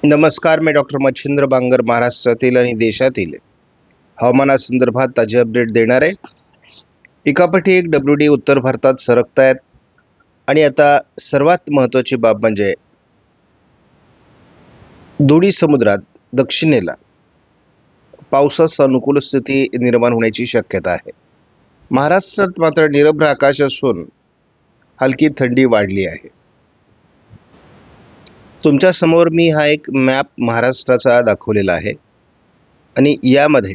नमस्कार, मी डॉक्टर मच्छिंद्र बांगर महाराष्ट्रातील आणि देशातील हवामानासंदर्भात ताजे अपडेट देणार आहे. एकापाठी एक WD उत्तर भारतात सरकतायत आणि आता सर्वात महत्त्वाची बाब म्हणजे दोन्ही समुद्रात दक्षिणेला पावसास अनुकूल स्थिती निर्माण होण्याची शक्यता आहे. महाराष्ट्रात मात्र निरभ्र आकाश असून हलकी थंडी वाढली आहे. तुमच्या समोर मी हा एक मॅप महाराष्ट्राचा दाखवलेला आहे आणि यामध्ये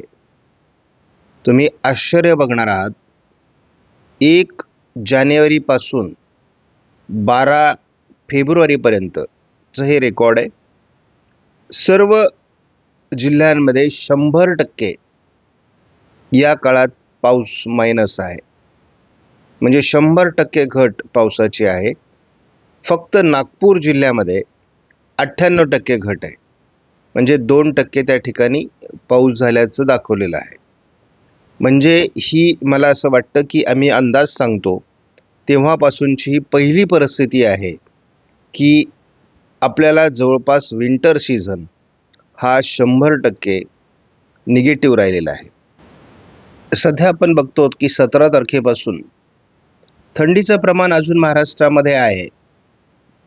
तुम्ही आश्चर्य बघणार आहात. 1 जानेवारीपासून 12 फेब्रुवारीपर्यंतचं हे रेकॉर्ड आहे. सर्व जिल्ह्यांमध्ये 100% या काळात पाऊस मायनस आहे, म्हणजे 100% घट पावसाची आहे. फक्त नागपूर जिल्ह्यामध्ये 98% घट आहे, म्हणजे 2% त्या ठिकाणी पाऊस झाल्याचं दाखवलेलं आहे. म्हणजे ही मला असं वाटतं की आम्ही अंदाज सांगतो तेव्हापासूनची ही पहिली परिस्थिती आहे की आपल्याला जवळपास विंटर सीझन हा 100% निगेटिव्ह राहिलेला आहे. सध्या आपण बघतो की 17 तारखेपासून थंडीचं प्रमाण अजून महाराष्ट्रामध्ये आहे.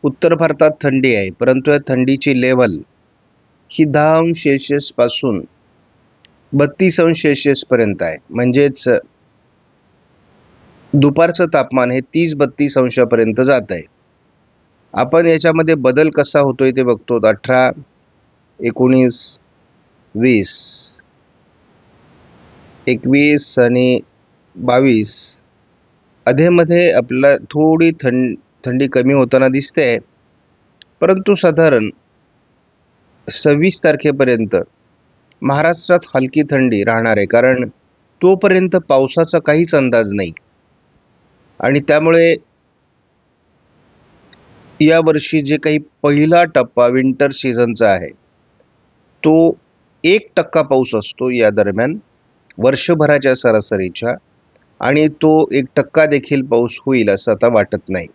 उत्तर भारतात थंडी आहे, परंतु या थंडीची लेवल ही 10° पासून 32° पर्यंत आहे. म्हणजेच दुपारचं तापमान हे 30-32 पर्यंत जात आहे. आपण याच्यामध्ये बदल कसा होतोय ते बघतो. 18, 19, 20, 21 आणि 22 अधेमध्ये आपल्याला थोडी थंडी कमी होताना दिसते, परंतु साधारण 26 तारखेपर्यंत महाराष्ट्रात हलकी थंडी राहणार आहे, कारण तोपर्यंत पावसाचा काहीच अंदाज नाही. आणि त्यामुळे यावर्षी जे काही पहिला टप्पा विंटर सीझनचा आहे तो 1% पाऊस असतो या दरम्यान वर्षभराच्या सरासरीच्या, आणि तो 1% देखील पाऊस होईल असं आता वाटत नाही.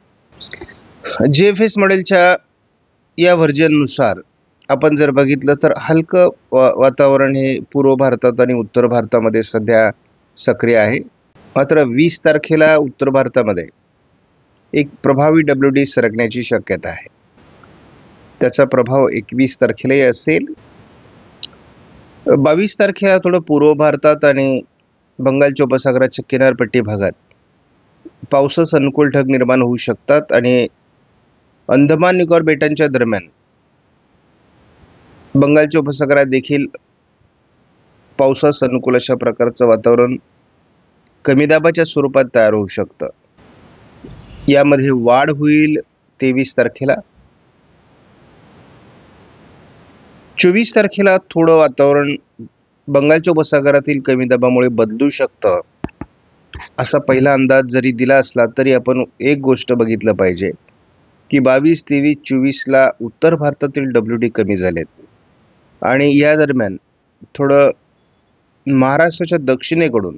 GFS मॉडेलच्या या व्हर्जननुसार आपण जर बघितलं तर हलकं वातावरण हे पूर्व भारतात आणि उत्तर भारतामध्ये सध्या सक्रिय आहे. मात्र 20 तारखेला उत्तर भारतामध्ये एक प्रभावी WD सरकण्याची शक्यता आहे. त्याचा प्रभाव 21 तारखेलाही असेल. 22 तारखेला थोडं पूर्व भारतात आणि बंगालच्या उपसागराच्या किनारपट्टी भागात पावसास अनुकूल ढग निर्माण होऊ शकतात आणि अंदमान निकोबार बेटांच्या दरम्यान बंगालच्या उपसागरात देखील पावसास अनुकूल अशा प्रकारचं वातावरण कमी दाबाच्या स्वरूपात तयार होऊ शकतं. यामध्ये वाढ होईल 23 तारखेला. 24 तारखेला थोडं वातावरण बंगालच्या उपसागरातील कमी दाबामुळे बदलू शकतं असा पहिला अंदाज जरी दिला असला तरी आपण एक गोष्ट बघितलं पाहिजे की 22, 23, 24ला उत्तर भारतातील WD कमी झालेत आणि या दरम्यान थोडं महाराष्ट्राच्या दक्षिणेकडून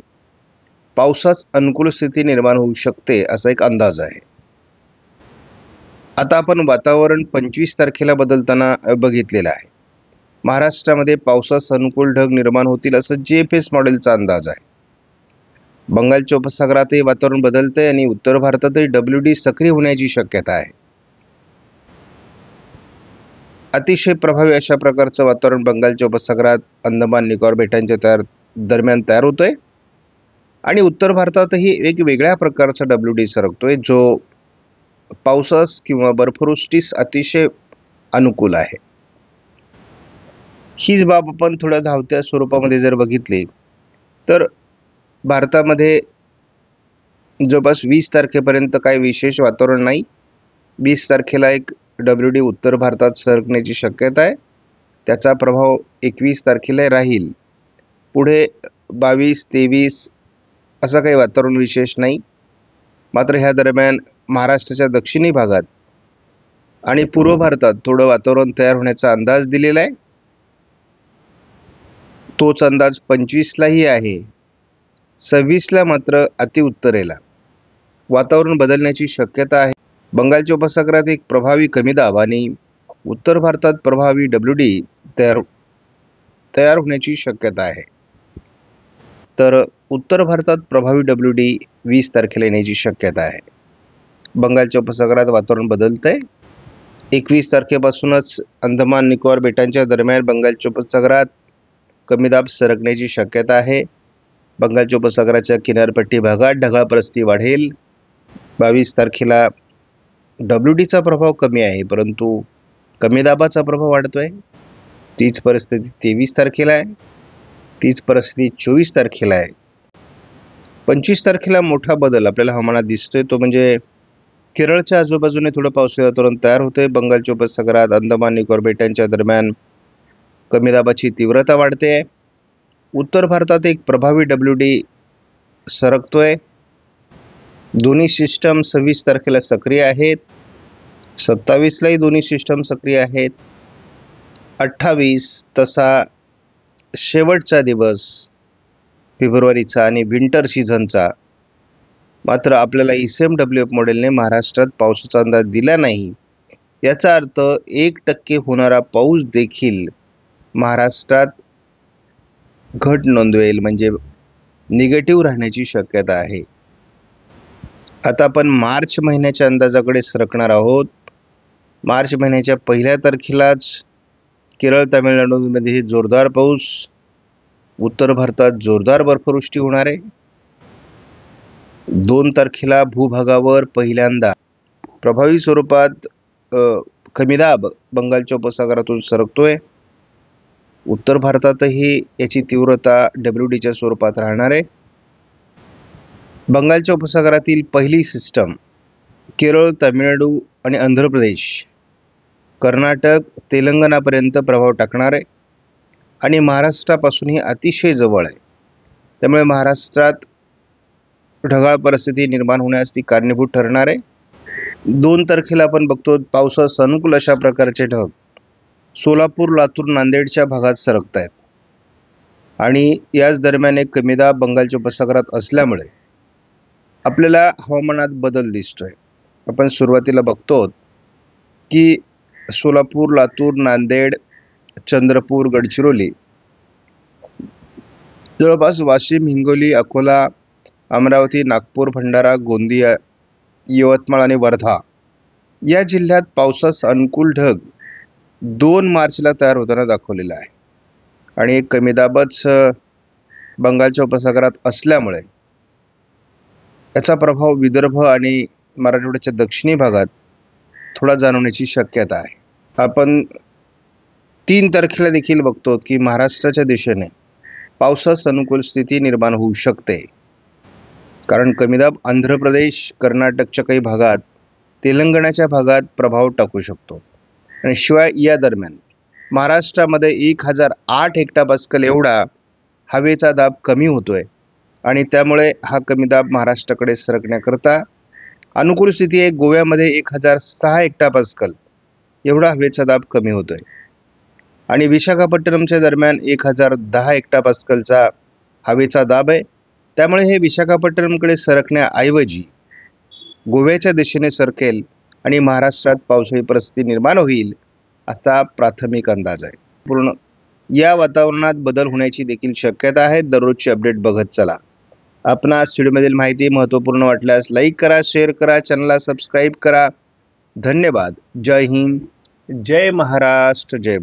पावसाच अनुकूल स्थिती निर्माण होऊ शकते असा एक अंदाज आहे. आता आपण वातावरण 25 तारखेला बदलताना बघितलेलं आहे. महाराष्ट्रामध्ये पावसास अनुकूल ढग निर्माण होतील असं GFS मॉडेलचा अंदाज आहे. बंगालच्या उपसागरातही वातावरण बदलतंय आणि उत्तर भारतातही WD सक्रिय होण्याची शक्यता आहे. अतिशय प्रभावी अशा प्रकारचं वातावरण बंगालच्या उपसागरात अंदमान निकोबार बेटांच्या दरम्यान तयार होतोय आणि उत्तर भारतातही एक वेगळ्या प्रकारचा WD सरकतोय जो पावसास किंवा बर्फवृष्टीस अतिशय अनुकूल आहे. हीच बाब आपण थोड्या धावत्या स्वरूपामध्ये जर बघितली तर भारतामध्ये जवळपास 20 तारखेपर्यंत काही विशेष वातावरण नाही. 20 तारखेला एक WD उत्तर भारतात सरकण्याची शक्यता आहे. त्याचा प्रभाव 21 तारखेला राहील. पुढे 22, 23 असं काही वातावरण विशेष नाही. मात्र ह्या दरम्यान महाराष्ट्राच्या दक्षिणी भागात आणि पूर्व भारतात थोडं वातावरण तयार होण्याचा अंदाज दिलेला आहे. तोच अंदाज 25लाही आहे. 26ला मात्र अतिउत्तरेला वातावरण बदलण्याची शक्यता आहे. बंगालच्या उपसागरात एक प्रभावी कमी दाब आणि उत्तर भारतात प्रभावी WD तयार होण्याची शक्यता आहे. तर उत्तर भारतात प्रभावी WD 20 तारखेला येण्याची शक्यता आहे. बंगालच्या उपसागरात वातावरण बदलतंय. 21 तारखेपासूनच अंदमान निकोबार बेटांच्या दरम्यान बंगालच्या उपसागरात कमी दाब सरकण्याची शक्यता आहे. बंगालच्या उपसागराच्या किनारपट्टी भागात ढगाळ परिस्थिती वाढेल. 22 तारखेला WDचा प्रभाव कमी आहे, परंतु कमी दाबाचा प्रभाव वाढतोय. तीच परिस्थिती 23 तारखेला आहे. तीच परिस्थिती 24 तारखेला आहे. 25 तारखेला मोठा बदल आपल्याला हवामानात दिसतोय, तो म्हणजे केरळच्या आजूबाजूने थोडं पावसाळी वातावरण तयार होते. बंगालच्या उपसागरात अंदमान निकोबार बेटांच्या दरम्यान कमी दाबाची तीव्रता वाढते. उत्तर भारतात एक प्रभावी WD सरकतोय. दोन्ही सिस्टम 26 तारखेला सक्रिय आहेत. 27लाही दोन्ही सिस्टम सक्रिय आहेत. 28 तसा शेवटचा दिवस फेब्रुवारीचा आणि विंटर सीझनचा. मात्र आपल्याला SMWF मॉडेलने महाराष्ट्रात पावसाचा अंदाज दिला नाही. याचा अर्थ 1% होणारा पाऊस देखील महाराष्ट्रात घट नोंदवेल, म्हणजे निगेटिव्ह राहण्याची शक्यता आहे. आता आपण मार्च महिन्याच्या अंदाजाकडे सरकणार आहोत. मार्च महिन्याच्या 1 तारखेलाच केरळ तामिळनाडूमध्ये जोरदार पाऊस, उत्तर भारतात जोरदार बर्फवृष्टी होणार आहे. 2 तारखेला भूभागावर पहिल्यांदा प्रभावी स्वरूपात कमी दाब बंगालच्या उपसागरातून सरकतोय. उत्तर भारतातही याची तीव्रता WDच्या स्वरूपात राहणार आहे. बंगालच्या उपसागरातील पहिली सिस्टम केरळ, तामिळनाडू आणि आंध्र प्रदेश, कर्नाटक, तेलंगणापर्यंत प्रभाव टाकणार आहे आणि महाराष्ट्रापासूनही अतिशय जवळ आहे. त्यामुळे महाराष्ट्रात ढगाळ परिस्थिती निर्माण होण्यास ती कारणीभूत ठरणार आहे. 2 तारखेला आपण बघतो पावसास अनुकूल अशा प्रकारचे ढग सोलापूर, लातूर, नांदेडच्या भागात सरकत आहेत आणि याच दरम्यान एक कमी दाब बंगालच्या उपसागरात असल्यामुळे आपल्याला हवामानात बदल दिसतोय. आपण सुरुवातीला बघतो की सोलापूर, लातूर, नांदेड, चंद्रपूर, गडचिरोली, जवळपास वाशिम, हिंगोली, अकोला, अमरावती, नागपूर, भंडारा, गोंदिया, यवतमाळ आणि वर्धा या जिल्ह्यात पावसास अनुकूल ढग 2 मार्चला तयार होताना दाखवलेला आहे आणि एक कमी दाबच बंगालच्या उपसागरात असल्यामुळे याचा प्रभाव विदर्भ आणि मराठवाड्याच्या दक्षिणी भागात थोडा जाणवण्याची शक्यता आहे. आपण 3 तारखेला देखील बघतो की महाराष्ट्राच्या दिशेने पावसास अनुकूल स्थिती निर्माण होऊ शकते, कारण कमी दाब आंध्र प्रदेश, कर्नाटकच्या काही भागात, तेलंगणाच्या भागात प्रभाव टाकू शकतो. आणि शिवाय या दरम्यान महाराष्ट्रामध्ये 1008 हेक्टोपास्कल एवढा हवेचा दाब कमी होतोय आणि त्यामुळे हा कमी दाब महाराष्ट्राकडे सरकण्याकरता अनुकूल स्थिती आहे. गोव्यामध्ये 1006 हेक्टोपास्कल एवढा हवेचा दाब कमी होतोय आणि विशाखापट्टणमच्या दरम्यान 1010 हेक्टोपास्कलचा हवेचा दाब आहे. त्यामुळे हे विशाखापट्टणमकडे सरकण्याऐवजी गोव्याच्या दिशेने सरकेल आणि महाराष्ट्रात पावसाळी परिस्थिती निर्माण होईल असा प्राथमिक अंदाज आहे. पूर्ण या वातावरणात बदल होण्याची देखील शक्यता आहे. दररोजची अपडेट बघत चला. आपणास व्हिडिओमधील माहिती महत्त्वपूर्ण वाटल्यास लाईक करा, शेअर करा, चॅनलला सबस्क्राईब करा. धन्यवाद. जय हिंद, जय महाराष्ट्र, जय